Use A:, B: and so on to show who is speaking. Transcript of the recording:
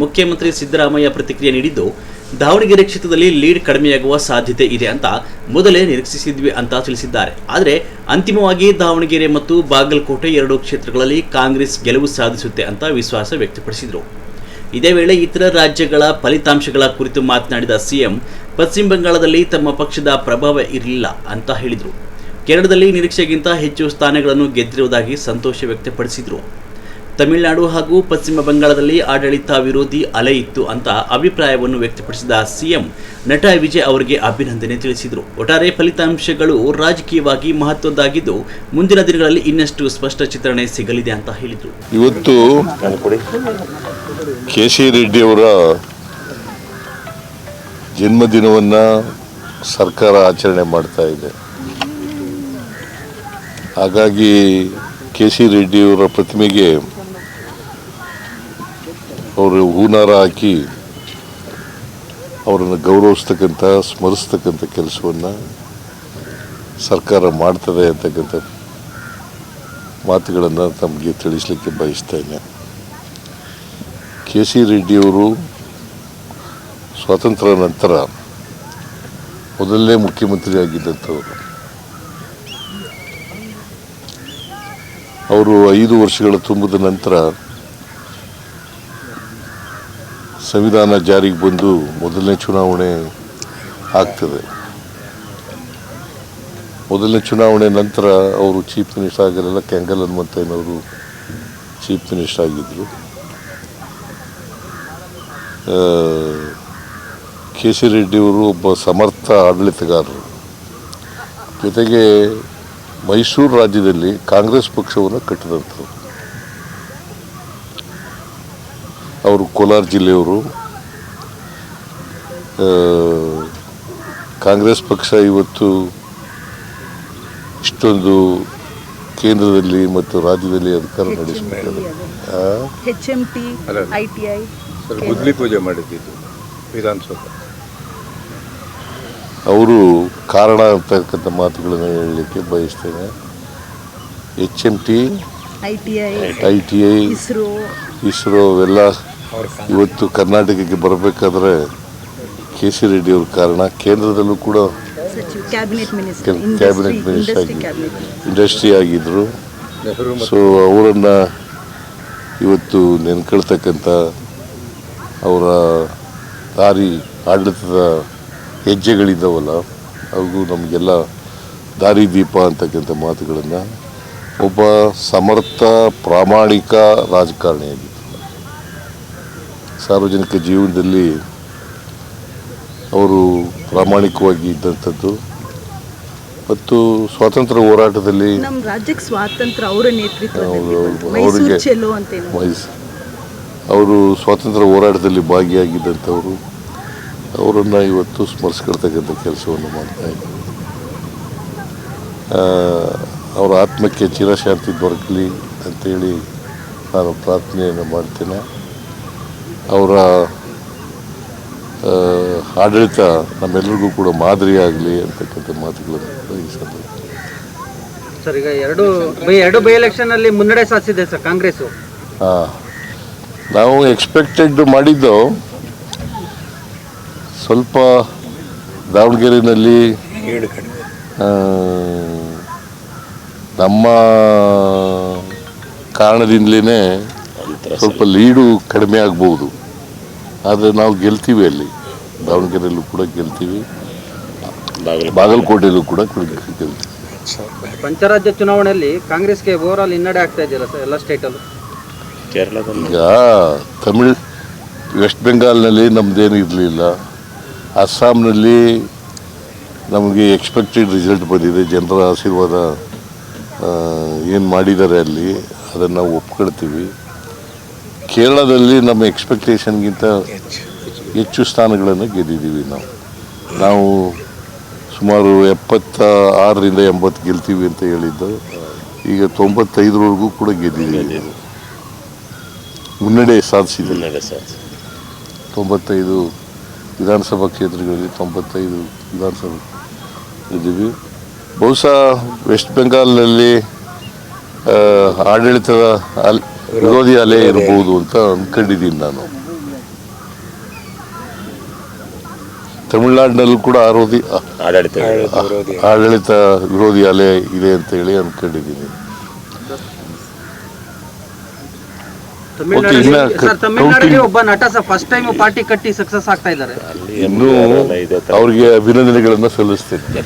A: ಮುಖ್ಯಮಂತ್ರಿ ಸಿದ್ದರಾಮಯ್ಯ ಪ್ರತಿಕ್ರಿಯೆ ನೀಡಿದ್ದು, ದಾವಣಗೆರೆ ಕ್ಷೇತ್ರದಲ್ಲಿ ಲೀಡ್ ಕಡಿಮೆಯಾಗುವ ಸಾಧ್ಯತೆ ಇದೆ ಅಂತ ಮೊದಲೇ ನಿರೀಕ್ಷಿಸಿದ್ವಿ ಅಂತ ತಿಳಿಸಿದ್ದಾರೆ. ಆದರೆ ಅಂತಿಮವಾಗಿ ದಾವಣಗೆರೆ ಮತ್ತು ಬಾಗಲಕೋಟೆ ಎರಡೂ ಕ್ಷೇತ್ರಗಳಲ್ಲಿ ಕಾಂಗ್ರೆಸ್ ಗೆಲುವು ಸಾಧಿಸುತ್ತೆ ಅಂತ ವಿಶ್ವಾಸ ವ್ಯಕ್ತಪಡಿಸಿದರು. ಇದೇ ವೇಳೆ ಇತರ ರಾಜ್ಯಗಳ ಫಲಿತಾಂಶಗಳ ಕುರಿತು ಮಾತನಾಡಿದ ಸಿಎಂ, ಪಶ್ಚಿಮ ಬಂಗಾಳದಲ್ಲಿ ತಮ್ಮ ಪಕ್ಷದ ಪ್ರಭಾವ ಇರಲಿಲ್ಲ ಅಂತ ಹೇಳಿದರು. ಕೇರಳದಲ್ಲಿ ನಿರೀಕ್ಷೆಗಿಂತ ಹೆಚ್ಚು ಸ್ಥಾನಗಳನ್ನು ಗೆದ್ದಿರುವುದಾಗಿ ಸಂತೋಷ ವ್ಯಕ್ತಪಡಿಸಿದರು. ತಮಿಳುನಾಡು ಹಾಗೂ ಪಶ್ಚಿಮ ಬಂಗಾಳದಲ್ಲಿ ಆಡಳಿತ ವಿರೋಧಿ ಅಲೆ ಇತ್ತು ಅಂತ ಅಭಿಪ್ರಾಯವನ್ನು ವ್ಯಕ್ತಪಡಿಸಿದ ಸಿಎಂ, ನಟ ವಿಜಯ್ ಅವರಿಗೆ ಅಭಿನಂದನೆ ತಿಳಿಸಿದರು. ಒಟ್ಟಾರೆ ಫಲಿತಾಂಶಗಳು ರಾಜಕೀಯವಾಗಿ ಮಹತ್ವದ್ದಾಗಿದ್ದು, ಮುಂದಿನ ದಿನಗಳಲ್ಲಿ ಇನ್ನಷ್ಟು ಸ್ಪಷ್ಟ ಚಿತ್ರಣ ಸಿಗಲಿದೆ ಅಂತ ಹೇಳಿದರು.
B: ಇವತ್ತು ಕೆ.ಸಿ. ರೆಡ್ಡಿ ಅವರ ಜನ್ಮದಿನವನ್ನು ಸರ್ಕಾರ ಆಚರಣೆ ಮಾಡ್ತಾ ಇದೆ. ಹಾಗಾಗಿ ಕೆ.ಸಿ. ರೆಡ್ಡಿಯವರ ಪ್ರತಿಮೆಗೆ ಅವರು ಹೂನಾರ ಹಾಕಿ ಅವರನ್ನು ಗೌರವಿಸ್ತಕ್ಕಂಥ, ಸ್ಮರಿಸ್ತಕ್ಕಂಥ ಕೆಲಸವನ್ನು ಸರ್ಕಾರ ಮಾಡ್ತದೆ ಅಂತಕ್ಕಂಥ ಮಾತುಗಳನ್ನು ತಮಗೆ ತಿಳಿಸಲಿಕ್ಕೆ ಬಯಸ್ತೇನೆ. ಕೆ.ಸಿ. ರೆಡ್ಡಿಯವರು ಸ್ವಾತಂತ್ರ್ಯ ನಂತರ ಮೊದಲನೇ ಮುಖ್ಯಮಂತ್ರಿ ಆಗಿದ್ದಂಥವರು. ಅವರು 5 ವರ್ಷಗಳ ತುಂಬಿದ ನಂತರ ಸಂವಿಧಾನ ಜಾರಿಗೆ ಬಂದು ಮೊದಲನೇ ಚುನಾವಣೆ ಆಗ್ತದೆ. ಮೊದಲನೇ ಚುನಾವಣೆ ನಂತರ ಅವರು ಚೀಫ್ ಮಿನಿಸ್ಟರ್ ಆಗಿರಲ್ಲ, ಕೆಂಗಲ್ ಹನುಮಂತಯ್ಯನವರು ಚೀಫ್ ಮಿನಿಸ್ಟರ್ ಆಗಿದ್ದರು. ಕೆ.ಸಿ. ರೆಡ್ಡಿಯವರು ಒಬ್ಬ ಸಮರ್ಥ ಆಡಳಿತಗಾರರು. ಜೊತೆಗೆ ಮೈಸೂರು ರಾಜ್ಯದಲ್ಲಿ ಕಾಂಗ್ರೆಸ್ ಪಕ್ಷವನ್ನು ಕಟ್ಟಿದಂಥವ್ರು. ಅವರು ಕೋಲಾರ ಜಿಲ್ಲೆಯವರು. ಕಾಂಗ್ರೆಸ್ ಪಕ್ಷ ಇವತ್ತು ಇಷ್ಟೊಂದು ಕೇಂದ್ರದಲ್ಲಿ ಮತ್ತು ರಾಜ್ಯದಲ್ಲಿ ಅಧಿಕಾರ ನಡೆಸಬೇಕಾದ್ರೆ
C: ಗುದ್ಲಿ ಪೂಜೆ ಮಾಡಿದ್ದು ವಿಧಾನಸೌಧ
B: ಅವರು ಕಾರಣ ಅಂತಕ್ಕಂಥ ಮಾತುಗಳನ್ನು ಹೇಳಲಿಕ್ಕೆ ಬಯಸ್ತೇನೆ. HMT, ITI, ಇಸ್ರೋ ಅವೆಲ್ಲ ಇವತ್ತು ಕರ್ನಾಟಕಕ್ಕೆ ಬರಬೇಕಾದ್ರೆ ಕೆ.ಸಿ. ರೆಡ್ಡಿ ಅವ್ರ ಕಾರಣ. ಕೇಂದ್ರದಲ್ಲೂ ಕೂಡ ಕ್ಯಾಬಿನೆಟ್ ಮಿನಿಸ್ಟರ್ ಇಂಡಸ್ಟ್ರಿ ಆಗಿದ್ದರು. ಸೊ ಅವರನ್ನು ಇವತ್ತು ನೆನ್ಕೊಳ್ತಕ್ಕಂಥ ಅವರ ದಾರಿ ಆಡಳಿತದ ಹೆಜ್ಜೆಗಳಿದ್ದಾವಲ್ಲ, ಅವು ನಮಗೆಲ್ಲ ದಾರಿದೀಪ ಅಂತಕ್ಕಂಥ ಮಾತುಗಳನ್ನು ಒಬ್ಬ ಸಮರ್ಥ ಪ್ರಾಮಾಣಿಕ ರಾಜಕಾರಣಿಯಾಗಿದ್ದರು. ಸಾರ್ವಜನಿಕ ಜೀವನದಲ್ಲಿ ಅವರು ಪ್ರಾಮಾಣಿಕವಾಗಿ ಇದ್ದಂಥದ್ದು ಮತ್ತು ಸ್ವಾತಂತ್ರ್ಯ ಹೋರಾಟದಲ್ಲಿ
D: ನಮ್ಮ ರಾಜ್ಯಕ್ಕೆ ಸ್ವಾತಂತ್ರ್ಯ ಅವರ ನೇತೃತ್ವದಲ್ಲಿ
B: ಅವರು ಸ್ವಾತಂತ್ರ್ಯ ಹೋರಾಟದಲ್ಲಿ ಭಾಗಿಯಾಗಿದ್ದಂಥವರು. ಅವರನ್ನು ಇವತ್ತು ಸ್ಮರಿಸ್ಕೊಳ್ತಕ್ಕಂಥ ಕೆಲಸವನ್ನು ಮಾಡ್ತಾಯಿದ್ದಾರೆ. ಅವರ ಆತ್ಮಕ್ಕೆ ಚಿರಶಾಂತಿ ದೊರಕಲಿ ಅಂತೇಳಿ ನಾನು ಪ್ರಾರ್ಥನೆಯನ್ನು ಮಾಡ್ತೇನೆ. ಅವರ ಆಡಳಿತ ನಮ್ಮೆಲ್ಲರಿಗೂ ಕೂಡ ಮಾದರಿಯಾಗಲಿ ಅಂತಕ್ಕಂಥ ಮಾತುಗಳನ್ನು ಈ ಸಂದರ್ಭ.
E: ಸರ್, ಈಗ ಎರಡು ಬೈ ಎಲೆಕ್ಷನ್ನಲ್ಲಿ ಮುನ್ನಡೆ ಸಾಧಿಸಿದೆ ಸರ್ ಕಾಂಗ್ರೆಸ್.
B: ನಾವು ಎಕ್ಸ್ಪೆಕ್ಟೆಡ್ ಮಾಡಿದ್ದು ಸ್ವಲ್ಪ ದಾವಣಗೆರೆಯಲ್ಲಿ ನಮ್ಮ ಕಾರಣದಿಂದಲೇ ಸ್ವಲ್ಪ ಲೀಡು ಕಡಿಮೆ ಆಗ್ಬೋದು. ಆದರೆ ನಾವು ಗೆಲ್ತೀವಿ. ಅಲ್ಲಿ ದಾವಣಗೆರೆಯಲ್ಲೂ ಕೂಡ ಗೆಲ್ತೀವಿ, ಬಾಗಲಕೋಟೆಯಲ್ಲೂ ಕೂಡ ಗೆಲ್ತೀವಿ.
E: ಪಂಚರಾಜ್ಯ ಚುನಾವಣೆಯಲ್ಲಿ ಕಾಂಗ್ರೆಸ್ಗೆ ಓವರಾಲ್ ಹಿನ್ನಡೆ ಆಗ್ತಾ ಇದೆಯಲ್ಲ ಸರ್ ಎಲ್ಲ ಸ್ಟೇಟಲ್ಲೂ?
B: ಈಗ ವೆಸ್ಟ್ ಬೆಂಗಾಲ್ನಲ್ಲಿ ನಮ್ಮದೇನು ಇರಲಿಲ್ಲ. ಅಸ್ಸಾಂನಲ್ಲಿ ನಮಗೆ ಎಕ್ಸ್ಪೆಕ್ಟೆಡ್ ರಿಸಲ್ಟ್ ಬಂದಿದೆ. ಜನರ ಆಶೀರ್ವಾದ ಏನು ಮಾಡಿದ್ದಾರೆ ಅಲ್ಲಿ ಅದನ್ನು ನಾವು ಒಪ್ಕೊಳ್ತೀವಿ. ಕೇರಳದಲ್ಲಿ ನಮ್ಮ ಎಕ್ಸ್ಪೆಕ್ಟೇಷನ್ಗಿಂತ ಹೆಚ್ಚು ಸ್ಥಾನಗಳನ್ನು ಗೆದ್ದಿದ್ದೀವಿ. ನಾವು ಸುಮಾರು 76ರಿಂದ 80 ಗೆಲ್ತೀವಿ ಅಂತ ಹೇಳಿದ್ದು, ಈಗ 95ರವರೆಗೂ ಕೂಡ ಗೆದ್ದಿದ್ದೀವಿ. ಮುನ್ನಡೆ ಸಾಧಿಸಿದ್ದೀವಿ. 95 ವಿಧಾನಸಭಾ ಕ್ಷೇತ್ರಗಳಲ್ಲಿ 95 ವಿಧಾನಸಭೆ ಇದ್ದೀವಿ. ಬಹುಶಃ ವೆಸ್ಟ್ ಬೆಂಗಾಲ್ನಲ್ಲಿ ಆಡಳಿತದ ವಿರೋಧಿ ಅಲೆ ಇರಬಹುದು ಅಂತ ಅಂದ್ಕೊಂಡಿದ್ದೀನಿ ನಾನು. ತಮಿಳುನಾಡಿನಲ್ಲೂ ಕೂಡ
F: ಆಡಳಿತ
B: ಆಡಳಿತ ವಿರೋಧಿ ಅಲೆ ಇದೆ ಅಂತ ಹೇಳಿ ಅನ್ಕೊಂಡಿದ್ದೀನಿ.
E: ತಮಿಳುನಾಡಲ್ಲಿ
B: ಇನ್ನ
E: ಸರ್ ತಮಿಳುನಾಡಲ್ಲಿ ಒಬ್ಬ ನಟ ಫಸ್ಟ್ ಟೈಮ್ ಪಾರ್ಟಿ ಕಟ್ಟಿ ಸಕ್ಸಸ್ ಆಗ್ತಾ ಇದ್ದಾರೆ.
B: ಇನ್ನೂ ಅವ್ರಿಗೆ ಅಭಿನಂದನೆಗಳನ್ನು ಸಲ್ಲಿಸ್ತೇನೆ.